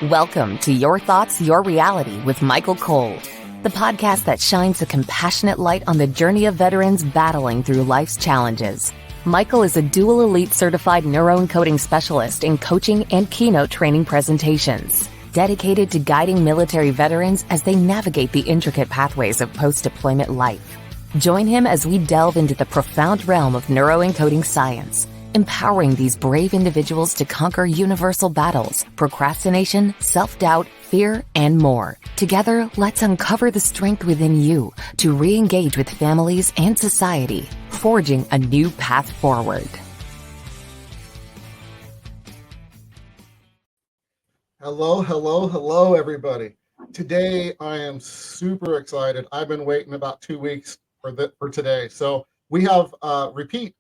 Welcome to Your Thoughts, Your Reality with Michael Cole, the podcast that shines a compassionate light on the journey of veterans battling through life's challenges. Michael is a dual elite certified neuroencoding specialist in coaching and keynote training presentations, dedicated to guiding military veterans as they navigate the intricate pathways of post-deployment life. Join him as we delve into the profound realm of neuroencoding science, empowering these brave individuals to conquer universal battles, procrastination, self-doubt, fear, and more. Together, let's uncover the strength within you to re-engage with families and society, forging a new path forward. Hello, everybody. Today, I am super excited. I've been waiting about 2 weeks for today. So we have repeat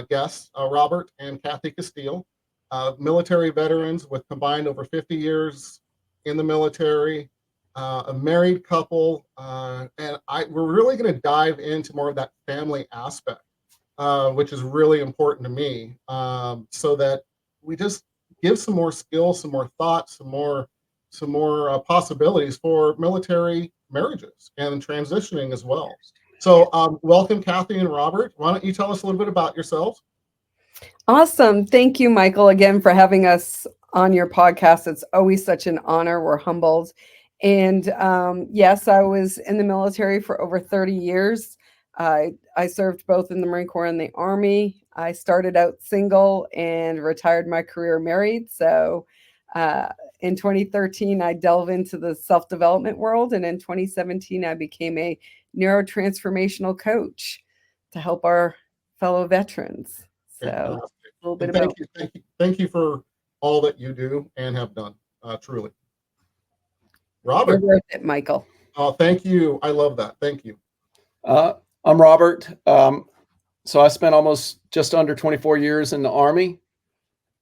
guests, Robert and Cathy Casteel, military veterans with combined over 50 years in the military, a married couple, and we're really going to dive into more of that family aspect, which is really important to me, so that we just give some more skills, some more thoughts, some more possibilities for military marriages and transitioning as well. So welcome, Cathy and Robert. Why don't you tell us a little bit about yourselves? Awesome. Thank you, Michael, again, for having us on your podcast. It's always such an honor. We're humbled. And yes, I was in the military for over 30 years. I served both in the Marine Corps and the Army. I started out single and retired my career married. So in 2013, I delved into the self-development world. And in 2017, I became a neurotransformational coach to help our fellow veterans. So a little bit about thank you for all that you do and have done, truly. Robert. You're worth it, Michael. Oh, thank you. I love that. Thank you. I'm Robert. So I spent almost just under 24 years in the Army,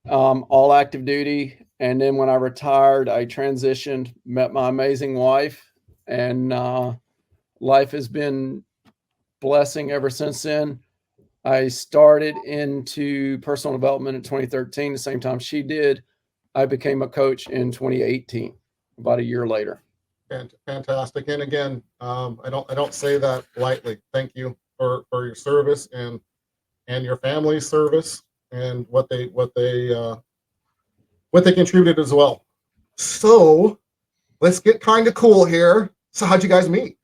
all active duty. And then when I retired, I transitioned, met my amazing wife, and life has been blessing ever since then. I started into personal development in 2013, the same time she did. I became a coach in 2018, about a year later. Fantastic. And again, I don't say that lightly. Thank you for your service and your family's service and what they contributed as well. So let's get kind of cool here. So how'd you guys meet?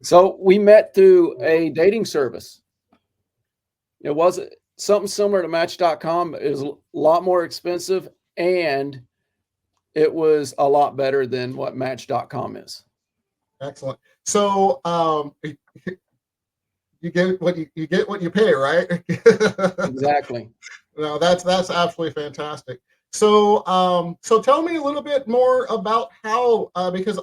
So we met through a dating service. It was something similar to Match.com. It was a lot more expensive, and it was a lot better than what Match.com is. Excellent. So you get what you pay, right? Exactly. No, that's absolutely fantastic. So tell me a little bit more about how, because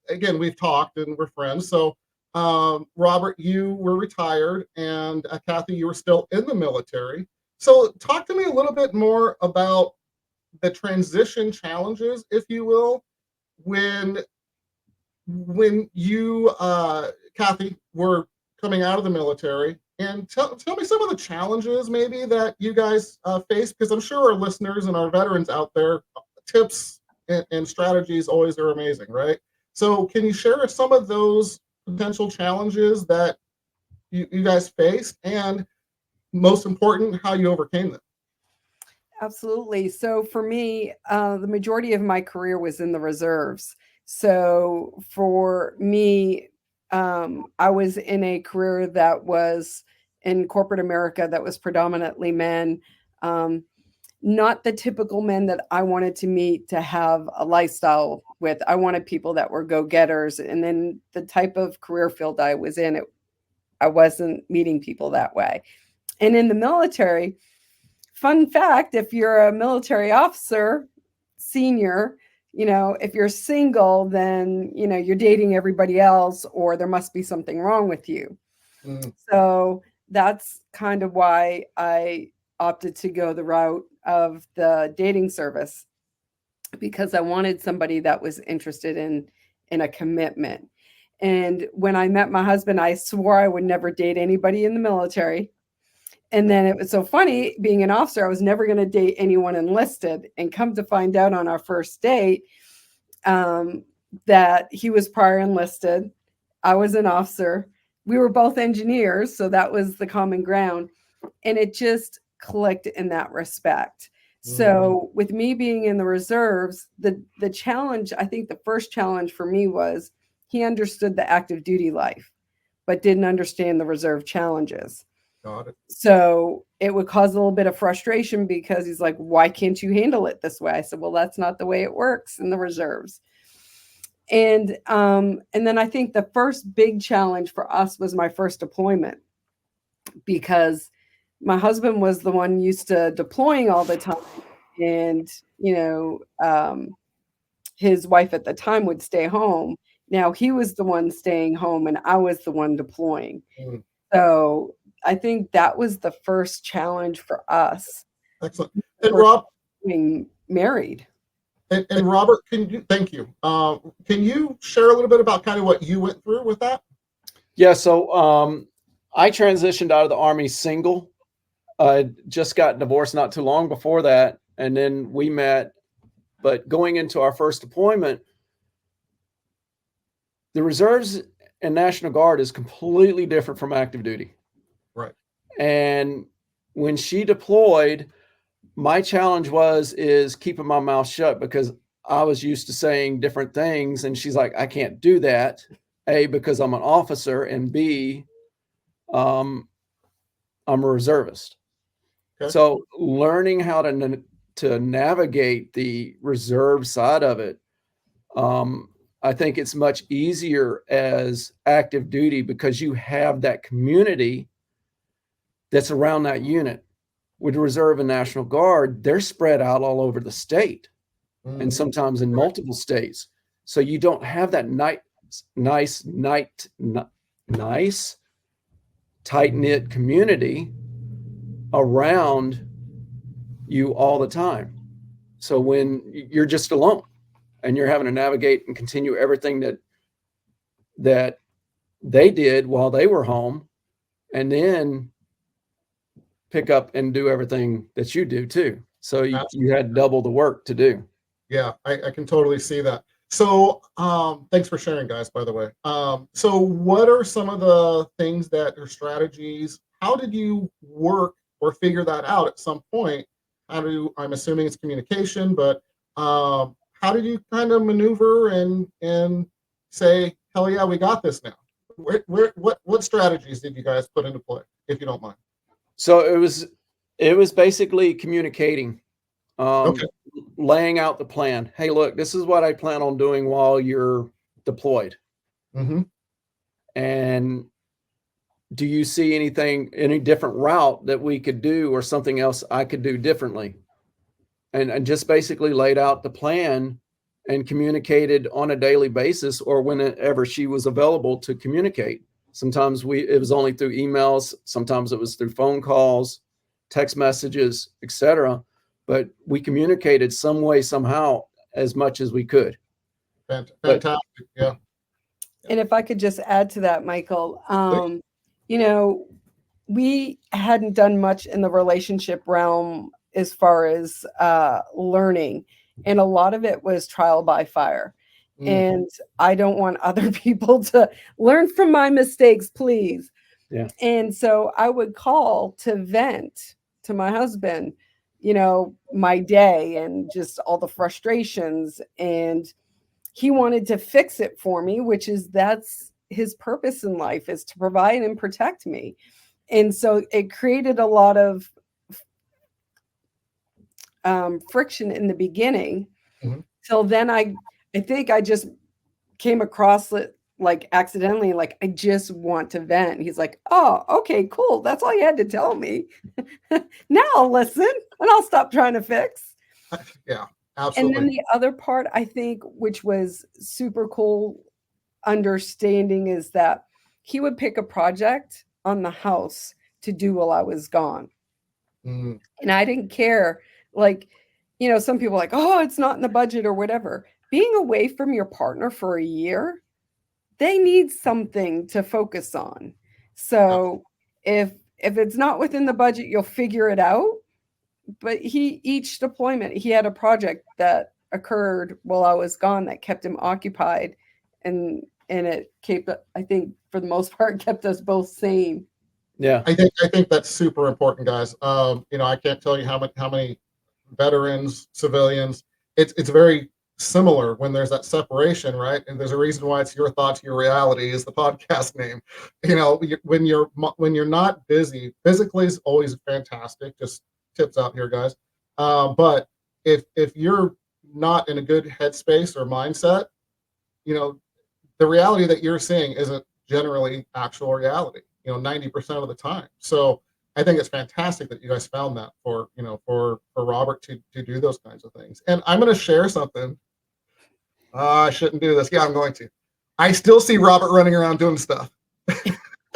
again, we've talked and we're friends. So Robert, you were retired, and Cathy, you were still in the military. So talk to me a little bit more about the transition challenges, if you will, when you, Cathy, were coming out of the military. And tell me some of the challenges maybe that you guys face, because I'm sure our listeners and our veterans out there, tips and strategies always are amazing, right? So can you share some of those potential challenges that you guys faced, and most important, how you overcame them? Absolutely. So for me, the majority of my career was in the reserves. So for me, I was in a career that was in corporate America that was predominantly men, not the typical men that I wanted to meet to have a lifestyle with. I wanted people that were go-getters. And then the type of career field I was in, I wasn't meeting people that way. And in the military, fun fact, if you're a military officer, senior, if you're single, then, you're dating everybody else, or there must be something wrong with you. So that's kind of why I opted to go the route of the dating service, because I wanted somebody that was interested in a commitment. And when I met my husband, I swore I would never date anybody in the military. And then it was so funny being an officer, I was never going to date anyone enlisted, and come to find out on our first date that he was prior enlisted. I was an officer. We were both engineers, so that was the common ground. And it just clicked in that respect. So with me being in the reserves, the challenge, I think the first challenge for me was he understood the active duty life, but didn't understand the reserve challenges. Got it. So it would cause a little bit of frustration because he's like, why can't you handle it this way? I said, well, that's not the way it works in the reserves. And then I think the first big challenge for us was my first deployment, because my husband was the one used to deploying all the time. And, his wife at the time would stay home. Now he was the one staying home and I was the one deploying. So I think that was the first challenge for us. Excellent. And Rob, being married. And Robert, thank you. Can you share a little bit about kind of what you went through with that? Yeah. So I transitioned out of the Army single. I just got divorced not too long before that. And then we met, but going into our first deployment, the reserves and National Guard is completely different from active duty. Right. And when she deployed, my challenge is keeping my mouth shut, because I was used to saying different things. And she's like, I can't do that. A, because I'm an officer, and B, I'm a reservist. Okay. So learning how to navigate the reserve side of it, I think it's much easier as active duty because you have that community that's around that unit. With Reserve and National Guard, they're spread out all over the state and sometimes in multiple states. So you don't have that nice, tight-knit community around you all the time. So when you're just alone and you're having to navigate and continue everything that they did while they were home, and then pick up and do everything that you do too. So you had double the work to do. Yeah, I can totally see that. So thanks for sharing, guys, by the way. So what are some of the things that or strategies, how did you work or figure that out at some point? I'm assuming it's communication, but how did you kind of maneuver and say, hell yeah, we got this now? What strategies did you guys put into play, if you don't mind? So it was basically communicating, laying out the plan. Hey, look, this is what I plan on doing while you're deployed. And do you see any different route that we could do, or something else I could do differently? And just basically laid out the plan and communicated on a daily basis, or whenever she was available to communicate. Sometimes it was only through emails. Sometimes it was through phone calls, text messages, etc. But we communicated some way, somehow, as much as we could. Fantastic. Yeah. And if I could just add to that, Michael, we hadn't done much in the relationship realm as far as learning. And a lot of it was trial by fire. And I don't want other people to learn from my mistakes, please. Yeah. And so I would call to vent to my husband, my day and just all the frustrations. And he wanted to fix it for me, that's his purpose in life, is to provide and protect me. And so it created a lot of friction in the beginning. Till then I think I just came across it like accidentally, like, I just want to vent. He's like, oh, okay, cool. That's all you had to tell me. Now I'll listen and I'll stop trying to fix. Yeah, absolutely. And then the other part, I think, which was super cool understanding, is that he would pick a project on the house to do while I was gone. And I didn't care. Like, some people are like, oh, it's not in the budget or whatever. Being away from your partner for a year, they need something to focus on. So if if it's not within the budget, you'll figure it out. But each deployment, he had a project that occurred while I was gone that kept him occupied, and it kept, I think, for the most part, kept us both sane. Yeah. I think that's super important, guys. I can't tell you how many veterans, civilians, it's very similar when there's that separation, right? And there's a reason why it's Your Thoughts, Your Reality is the podcast name. When you're not busy, physically is always fantastic. Just tips out here, guys. But if you're not in a good headspace or mindset, the reality that you're seeing isn't generally actual reality, 90% of the time. So I think it's fantastic that you guys found that for Robert to do those kinds of things. And I'm going to share something. I shouldn't do this. Yeah, I'm going to. I still see Robert running around doing stuff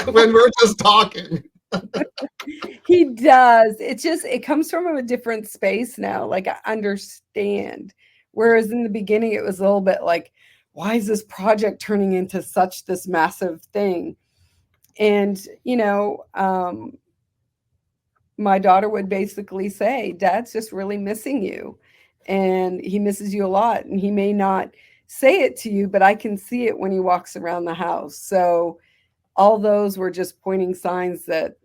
when we're just talking. He does. It comes from a different space now. Like, I understand. Whereas in the beginning, it was a little bit like, why is this project turning into this massive thing? And, my daughter would basically say, Dad's just really missing you. And he misses you a lot. And he may not say it to you, but I can see it when he walks around the house. So all those were just pointing signs that,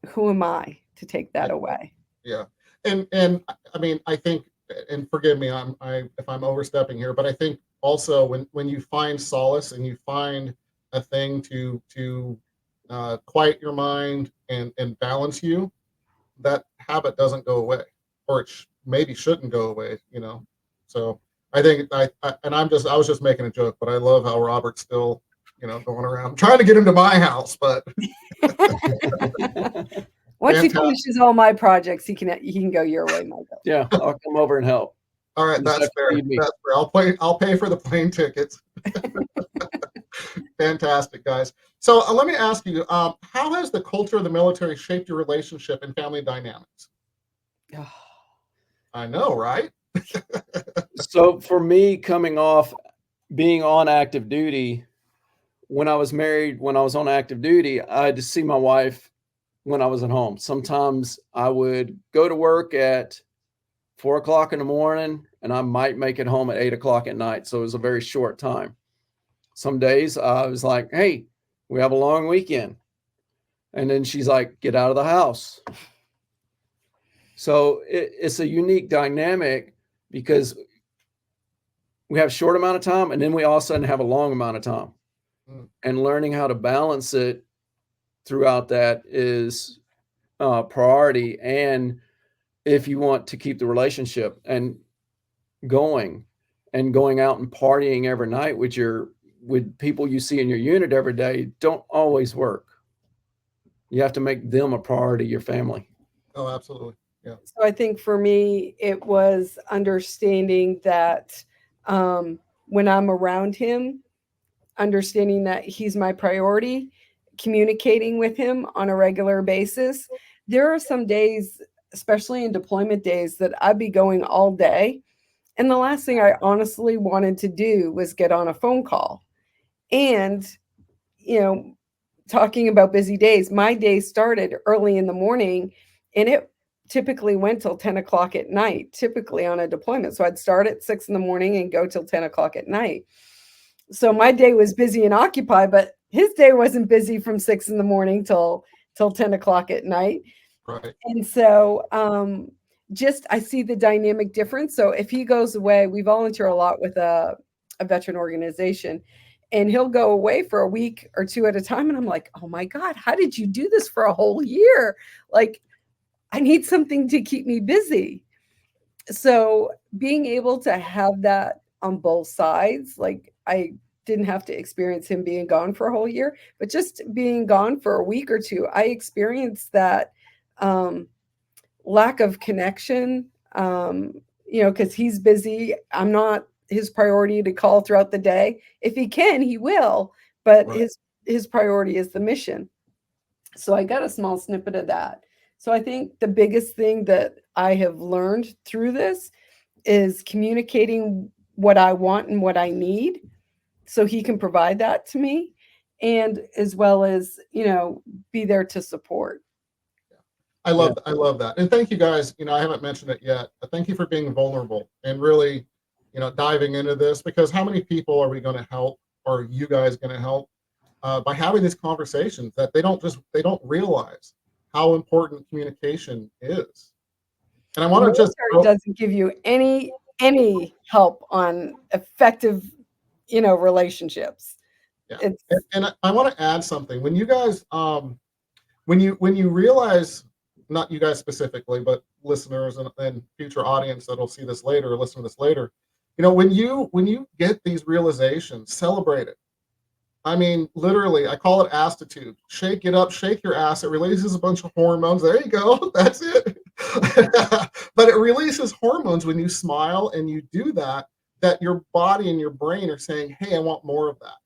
who am I to take that away? Yeah. And I mean, I think, and forgive me, if I'm overstepping here, but I think also when you find solace and you find a thing to quiet your mind and balance you, that habit doesn't go away, or it maybe shouldn't go away, So I think I was just making a joke, but I love how Robert's still, going around. I'm trying to get him to my house, but once he finishes all my projects, he can go your way, Michael. Yeah, I'll come over and help. All right, that's fair. That's fair. I'll pay for the plane tickets. Fantastic, guys. So let me ask you, how has the culture of the military shaped your relationship and family dynamics? I know, right? So for me, being on active duty, when I was married, when I was on active duty, I had to see my wife when I was at home. Sometimes I would go to work at 4 o'clock in the morning and I might make it home at 8 o'clock at night. So it was a very short time. Some days I was like, hey, we have a long weekend. And then she's like, get out of the house. So it's a unique dynamic because we have a short amount of time and then we all of a sudden have a long amount of time. And learning how to balance it throughout that is priority. And if you want to keep the relationship and going out and partying every night with people you see in your unit every day, don't always work. You have to make them a priority, your family. Oh, absolutely. Yeah. So I think for me, it was understanding that when I'm around him, understanding that he's my priority, communicating with him on a regular basis. There are some days, especially in deployment days, that I'd be going all day. And the last thing I honestly wanted to do was get on a phone call. And, talking about busy days, my day started early in the morning and it typically went till 10 o'clock at night, typically on a deployment. So I'd start at 6 in the morning and go till 10 o'clock at night. So my day was busy and occupied, but his day wasn't busy from 6 in the morning till 10 o'clock at night. Right. And so I see the dynamic difference. So if he goes away, we volunteer a lot with a veteran organization, and he'll go away for a week or two at a time. And I'm like, oh my God, how did you do this for a whole year? Like, I need something to keep me busy. So being able to have that on both sides, like I didn't have to experience him being gone for a whole year, but just being gone for a week or two, I experienced that lack of connection, because he's busy. I'm not his priority to call throughout the day. If he can, he will, but Right. his priority is the mission. So I got a small snippet of that. So I think the biggest thing that I have learned through this is communicating what I want and what I need so he can provide that to me, and as well as, be there to support. I love that. And thank you guys. I haven't mentioned it yet, but thank you for being vulnerable and really, diving into this, because how many people are we going to help, or are you guys going to help by having these conversations that they don't realize how important communication is. And I want to just doesn't give you any help on effective, relationships. Yeah. And I want to add something. When you guys, when you realize, not you guys specifically, but listeners and future audience that'll see this later or listen to this later, when you get these realizations, celebrate it. I mean, literally, I call it astitude. Shake it up, shake your ass. It releases a bunch of hormones. There you go. That's it. But it releases hormones when you smile and you do that your body and your brain are saying, hey, I want more of that.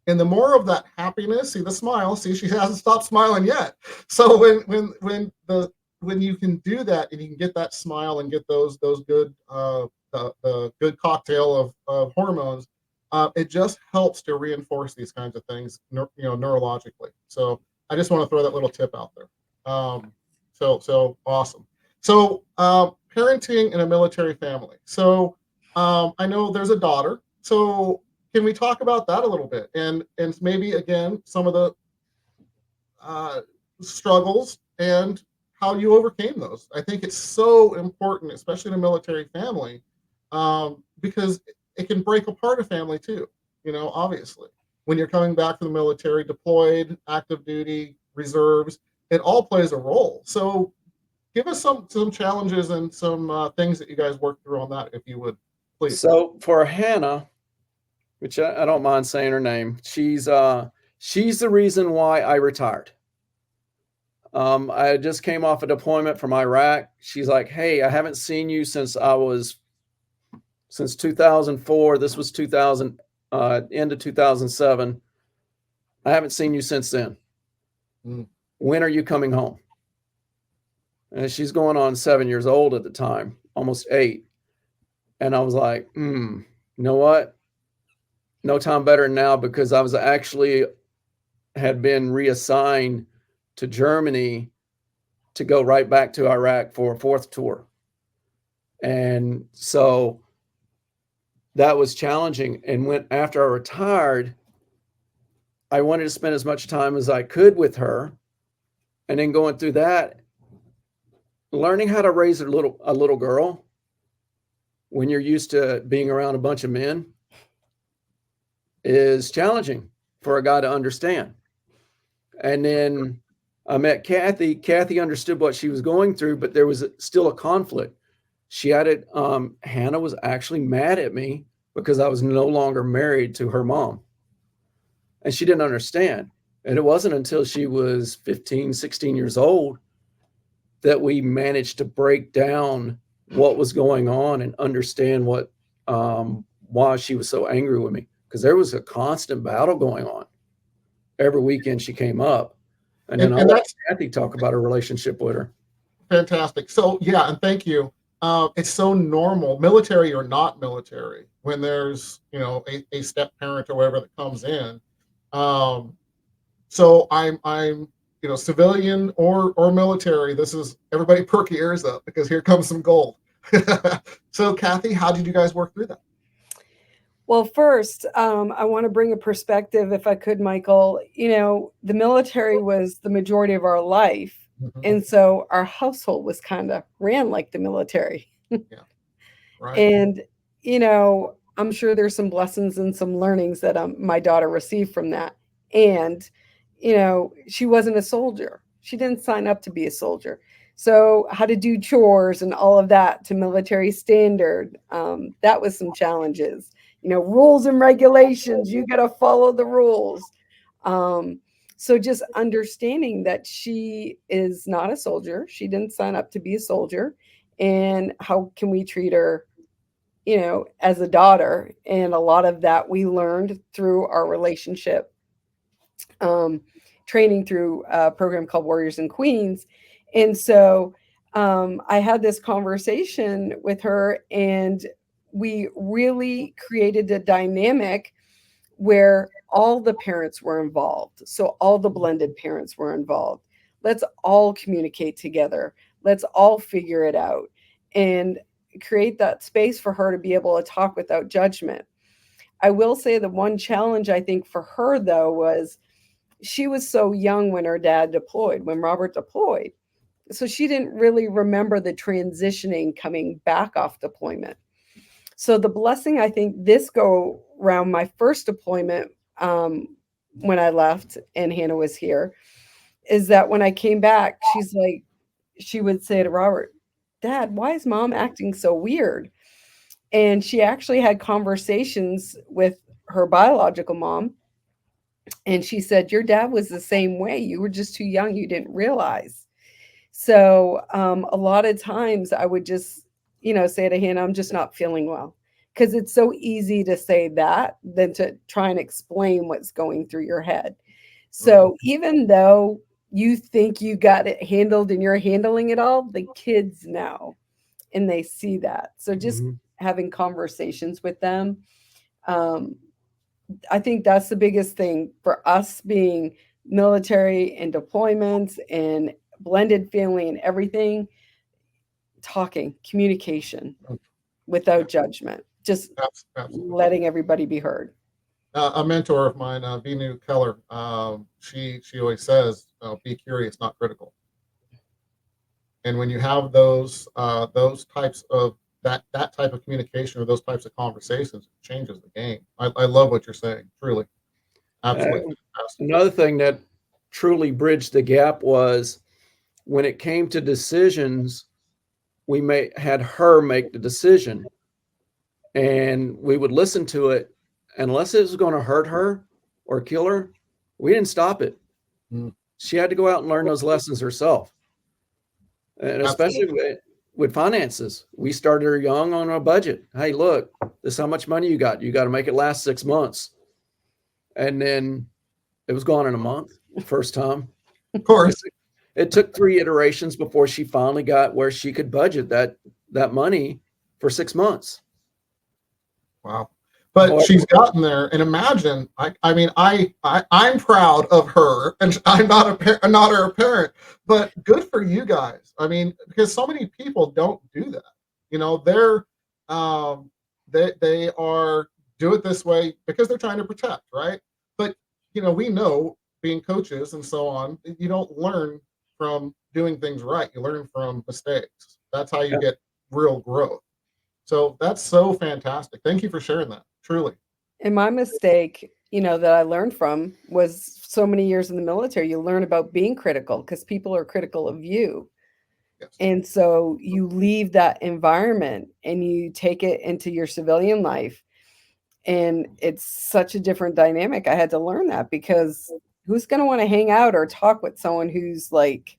And the more of that happiness, see the smile, see, she hasn't stopped smiling yet. So when you can do that and you can get that smile and get those good, the good cocktail of hormones, it just helps to reinforce these kinds of things, neurologically. So I just want to throw that little tip out there. So awesome. So parenting in a military family. So I know there's a daughter. So can we talk about that a little bit, and maybe again some of the struggles and how you overcame those? I think it's so important, especially in a military family, because it can break apart a family too. Obviously, when you're coming back from the military, deployed, active duty, reserves, it all plays a role. So give us some challenges and some things that you guys worked through on that, if you would, please. So for Hannah, which I don't mind saying her name, she's the reason why I retired. I just came off a deployment from Iraq. She's like, hey, I haven't seen you since 2004. This was 2000, end of 2007. I haven't seen you since then. When are you coming home? And she's going on 7 years old at the time, almost 8. And I was like, you know what? No time better than now, because I was actually had been reassigned to Germany to go right back to Iraq for a 4th tour. And so that was challenging. And after I retired, I wanted to spend as much time as I could with her. And then going through that, learning how to raise a little girl when you're used to being around a bunch of men is challenging for a guy to understand. And then I met Cathy. Cathy understood what she was going through, but there was still a conflict. She had it. Hannah was actually mad at me because I was no longer married to her mom. And she didn't understand. And it wasn't until she was 15, 16 years old that we managed to break down what was going on and understand why she was so angry with me. Because there was a constant battle going on. Every weekend she came up. And then I'll let Cathy talk about her relationship with her. Fantastic. So, yeah, and thank you. It's so normal, military or not military, when there's, a step parent or whatever that comes in. So I'm civilian or military. This is, everybody perk your ears up, because here comes some gold. So, Cathy, how did you guys work through that? Well, first, I want to bring a perspective, if I could, Michael. The military was the majority of our life. Mm-hmm. And so our household was kind of ran like the military. Yeah. Right. And, I'm sure there's some blessings and some learnings that my daughter received from that. And, she wasn't a soldier. She didn't sign up to be a soldier. So how to do chores and all of that to military standard, that was some challenges. Rules and regulations, you got to follow the rules. So just understanding that she is not a soldier. She didn't sign up to be a soldier. And how can we treat her, as a daughter? And a lot of that we learned through our relationship, training through a program called Warriors and Queens. And so I had this conversation with her, and we really created a dynamic where all the parents were involved. So all the blended parents were involved. Let's all communicate together. Let's all figure it out and create that space for her to be able to talk without judgment. I will say the one challenge I think for her, though, was she was so young when her dad deployed, when Robert deployed. So she didn't really remember the transitioning coming back off deployment. So the blessing, I think, this go round, my first deployment, when I left and Hannah was here, is that when I came back, she's like, she would say to Robert, Dad, why is mom acting so weird? And she actually had conversations with her biological mom. And she said, your dad was the same way. You were just too young. You didn't realize. So a lot of times I would just, say to Hannah, I'm just not feeling well. Because it's so easy to say that than to try and explain what's going through your head. So even though you think you got it handled and you're handling it all, the kids know and they see that. So just having conversations with them. I think that's the biggest thing for us being military and deployments and blended family and everything. Talking, communication without judgment, just Absolutely. letting everybody be heard. A mentor of mine, Vinu Keller, she always says, "Be curious, not critical." And when you have those types of that type of communication or those types of conversations, it changes the game. I love what you're saying. Truly, absolutely fantastic. Another thing that truly bridged the gap was when it came to decisions, we had her make the decision, and we would listen to it. Unless it was going to hurt her or kill her, we didn't stop it. She had to go out and learn those lessons herself. And especially with finances, we started her young on a budget. Hey, look, this is how much money you got. You got to make it last 6 months. And then it was gone in a month, first time. Of course. It took 3 iterations before she finally got where she could budget that money for 6 months. Wow. But she's gotten there, and imagine, I'm proud of her, and I'm not her parent, but good for you guys. I mean, because so many people don't do that. They are do it this way because they're trying to protect, right? But we know, being coaches and so on, you don't learn from doing things right. You learn from mistakes. That's how you get real growth. So that's so fantastic. Thank you for sharing that. Truly. And my mistake, that I learned from was so many years in the military. You learn about being critical because people are critical of you. Yes. And so you leave that environment and you take it into your civilian life. And it's such a different dynamic. I had to learn that because who's going to want to hang out or talk with someone who's like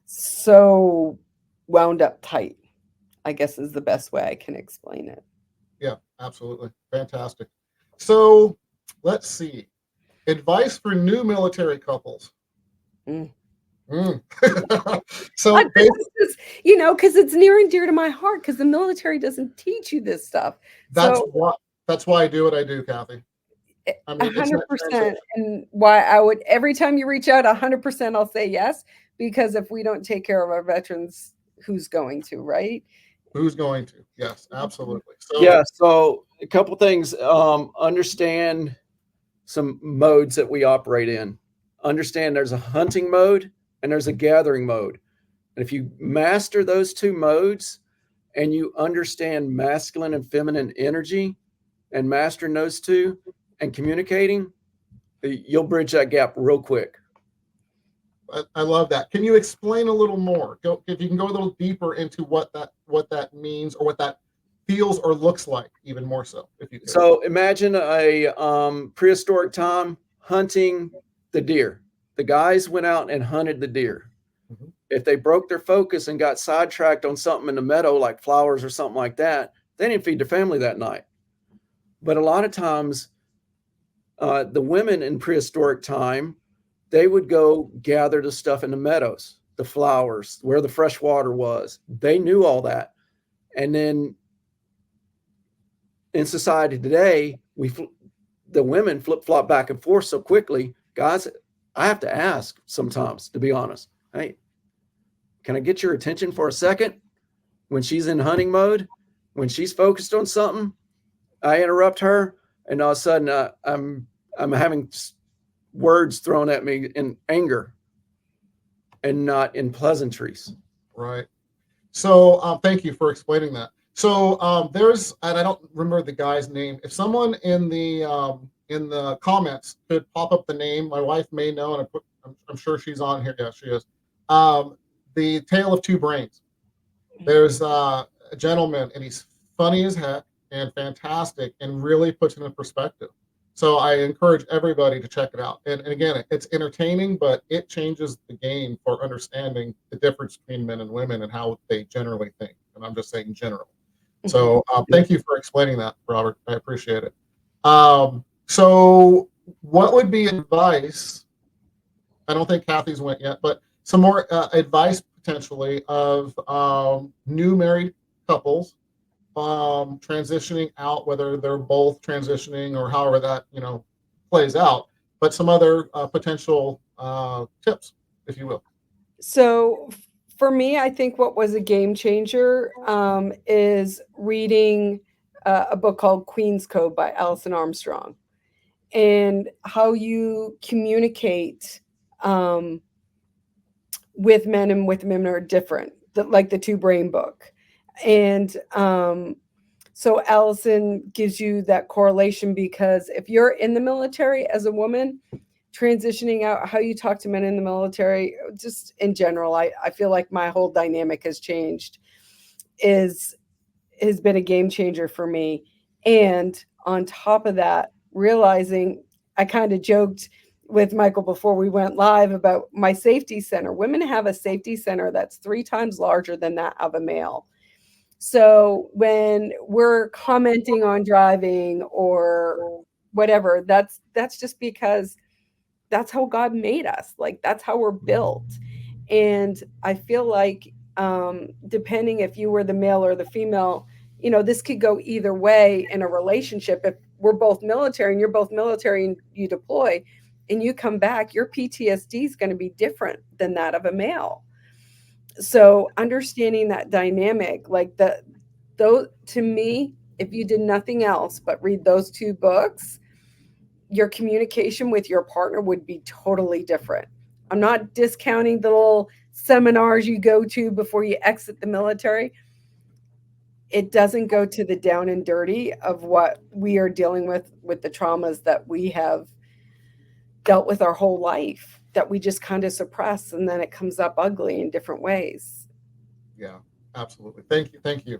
so wound up tight, I guess is the best way I can explain it. Yeah, absolutely. Fantastic. So let's see. Advice for new military couples. So because it's near and dear to my heart because the military doesn't teach you this stuff. That's why I do what I do, Cathy. 100%. And why I would, every time you reach out, 100% I'll say yes, because if we don't take care of our veterans, who's going to, right? Who's going to? Yes, absolutely. So a couple things. Understand some modes that we operate in. Understand there's a hunting mode and there's a gathering mode. And if you master those 2 modes and you understand masculine and feminine energy and mastering those 2 and communicating, you'll bridge that gap real quick. I love that. Can you explain a little more? If you can go a little deeper into what that means or what that feels or looks like, even more so, if you could. So imagine a prehistoric time hunting the deer. The guys went out and hunted the deer. Mm-hmm. If they broke their focus and got sidetracked on something in the meadow, like flowers or something like that, they didn't feed their family that night. But a lot of times, the women in prehistoric time, they would go gather the stuff in the meadows, the flowers, where the fresh water was. They knew all that. And then in society today, the women flip flop back and forth so quickly. Guys, I have to ask sometimes, to be honest. Hey, can I get your attention for a second? When she's in hunting mode, when she's focused on something, I interrupt her, and all of a sudden I'm having words thrown at me in anger and not in pleasantries. Right. So thank you for explaining that. So there's, and I don't remember the guy's name. If someone in the comments could pop up the name, my wife may know, and I'm sure she's on here. Yeah, she is. The Tale of Two Brains. There's a gentleman, and he's funny as heck and fantastic, and really puts it in perspective. So I encourage everybody to check it out. And again, it's entertaining, but it changes the game for understanding the difference between men and women and how they generally think. And I'm just saying general. So thank you for explaining that, Robert. I appreciate it. So what would be advice? I don't think Cathy's went yet, but some more advice potentially of new married couples transitioning out, whether they're both transitioning or however that plays out, but some other potential tips, if you will. So for me, I think what was a game changer is reading a book called Queen's Code by Alison Armstrong, and how you communicate with men and with women are different, like the Two Brain book. And so Allison gives you that correlation, because if you're in the military as a woman, transitioning out, how you talk to men in the military, just in general, I feel like my whole dynamic has changed, has been a game changer for me. And on top of that, realizing, I kind of joked with Michael before we went live about my safety center. Women have a safety center that's 3 times larger than that of a male. So when we're commenting on driving or whatever, that's just because that's how God made us. Like, that's how we're built. And I feel like depending if you were the male or the female, this could go either way in a relationship. If we're both military and you're both military and you deploy and you come back, your PTSD is going to be different than that of a male. So understanding that dynamic, like though, to me, if you did nothing else but read those 2 books, your communication with your partner would be totally different. I'm not discounting the little seminars you go to before you exit the military. It doesn't go to the down and dirty of what we are dealing with the traumas that we have dealt with our whole life, that we just kind of suppress, and then it comes up ugly in different ways. Yeah, absolutely. Thank you.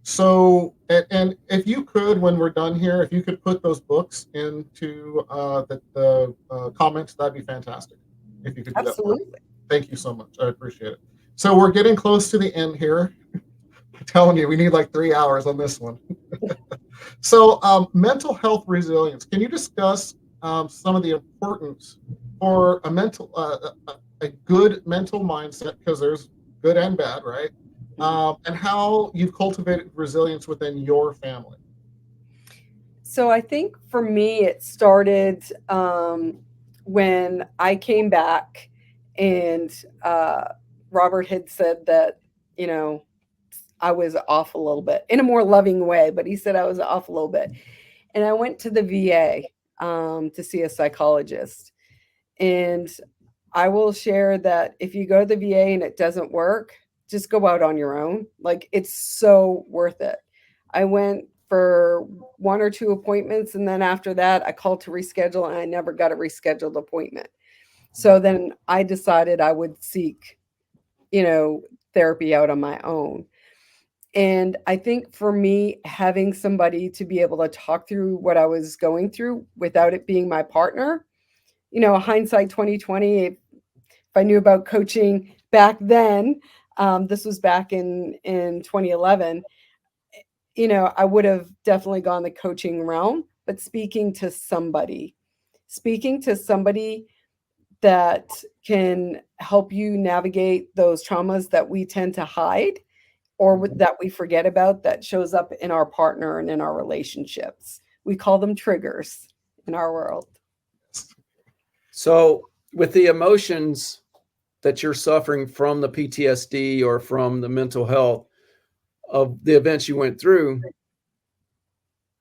So, and if you could, when we're done here, if you could put those books into the comments, that'd be fantastic. If you could do Absolutely. that. Thank you so much. I appreciate it. So we're getting close to the end here. I'm telling you, we need like 3 hours on this one. So mental health resilience. Can you discuss some of the importance for a good mental mindset, because there's good and bad, right? And how you've cultivated resilience within your family? So I think for me, it started when I came back, and Robert had said that, I was off a little bit, in a more loving way, but he said I was off a little bit. And I went to the VA to see a psychologist. And I will share that if you go to the VA and it doesn't work, just go out on your own. Like, it's so worth it. I went for 1 or 2 appointments, and then after that I called to reschedule, and I never got a rescheduled appointment. So then I decided I would seek, therapy out on my own. And I think for me, having somebody to be able to talk through what I was going through without it being my partner, hindsight 2020, if I knew about coaching back then, this was back in 2011, I would have definitely gone the coaching realm. But speaking to somebody that can help you navigate those traumas that we tend to hide, or that we forget about, that shows up in our partner and in our relationships, We call them triggers in our world. So with the emotions that you're suffering from the PTSD or from the mental health of the events you went through,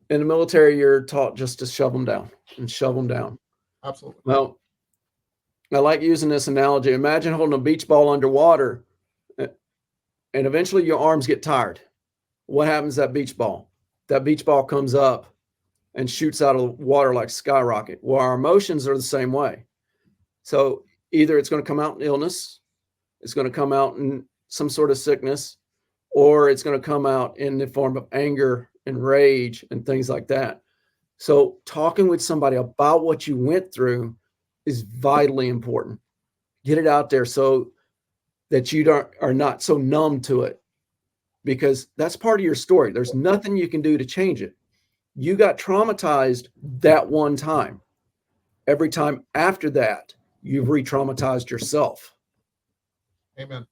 in the military, you're taught just to shove them down and shove them down. Absolutely. Well, I like using this analogy. Imagine holding a beach ball underwater and eventually your arms get tired. What happens to that beach ball? That beach ball comes up and shoots out of the water like skyrocket. Well, our emotions are the same way. So either it's going to come out in illness, it's going to come out in some sort of sickness, or it's going to come out in the form of anger and rage and things like that. So talking with somebody about what you went through is vitally important. Get it out there so that you are not so numb to it, because that's part of your story. There's nothing you can do to change it. You got traumatized that one time. Every time after that, you've re-traumatized yourself. Amen.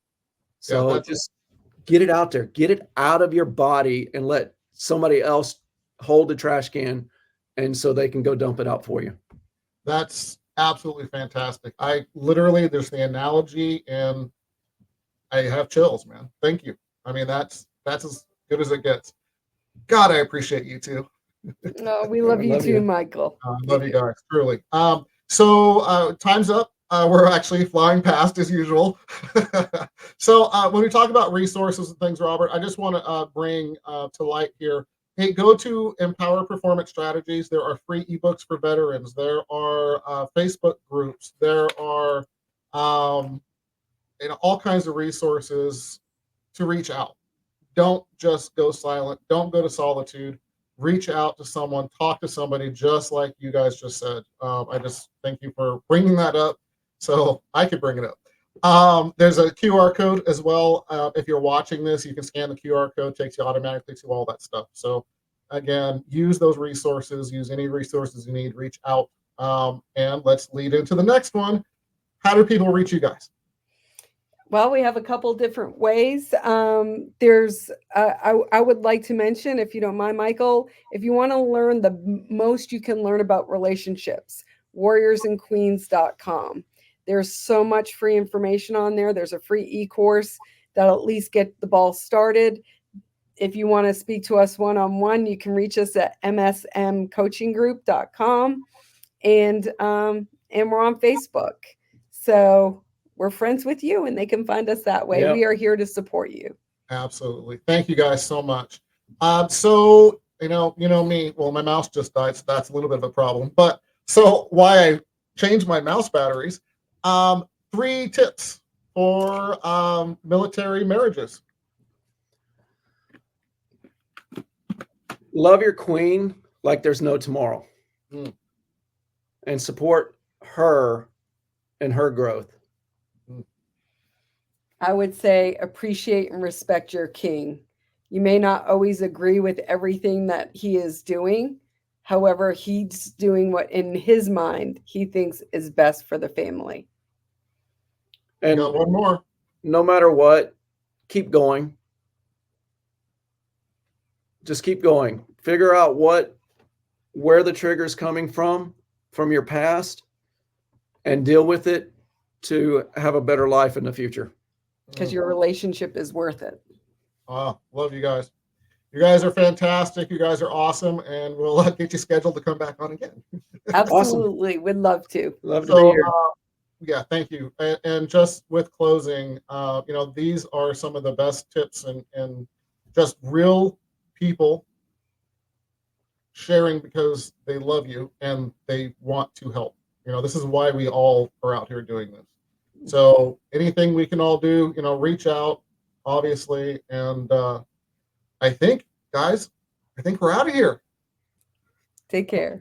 So just get it out there, get it out of your body and let somebody else hold the trash can, and so they can go dump it out for you. That's absolutely fantastic. I literally, there's the analogy and I have chills, man. Thank you. I mean, that's as good as it gets. God, I appreciate you too. No, we love you too, Michael. I love you guys, truly. So time's up. We're actually flying past as usual. So when we talk about resources and things, Robert, I just want to bring to light here. Hey, go to Empower Performance Strategies. There are free ebooks for veterans. There are Facebook groups. There are all kinds of resources to reach out. Don't just go silent. Don't go to solitude. Reach out to someone. Talk to somebody, just like you guys just said. I just thank you for bringing that up, so I could bring it up. There's a QR code as well. If you're watching this, you can scan the QR code. Takes you automatically to all that stuff. So again, use those resources. Use any resources you need. Reach out. And let's lead into the next one. How do people reach you guys? Well, we have a couple different ways. There's, I would like to mention, if you don't mind, Michael, if you want to learn the most you can learn about relationships, warriorsandqueens.com. There's so much free information on there. There's a free e-course that'll at least get the ball started. If you want to speak to us one-on-one, you can reach us at msmcoachinggroup.com. And we're on Facebook. So we're friends with you, and they can find us that way. Yep. We are here to support you. Absolutely. Thank you guys so much. So, you know me, well, my mouse just died, so that's a little bit of a problem. But so why I changed my mouse batteries, 3 tips for military marriages. Love your queen like there's no tomorrow. And support her and her growth. I would say appreciate and respect your king. You may not always agree with everything that he is doing. However, he's doing what in his mind he thinks is best for the family. And got one more. No matter what, keep going. Just keep going. Figure out where the trigger's coming from your past, and deal with it to have a better life in the future. Because your relationship is worth it. Love you guys. You guys are fantastic. You guys are awesome. And we'll get you scheduled to come back on again. Absolutely. Awesome. We'd love to. Love to be here. Yeah, thank you. And just with closing, these are some of the best tips and just real people sharing because they love you and they want to help. This is why we all are out here doing this. So anything we can all do, reach out, obviously. And I think, guys, we're out of here. Take care.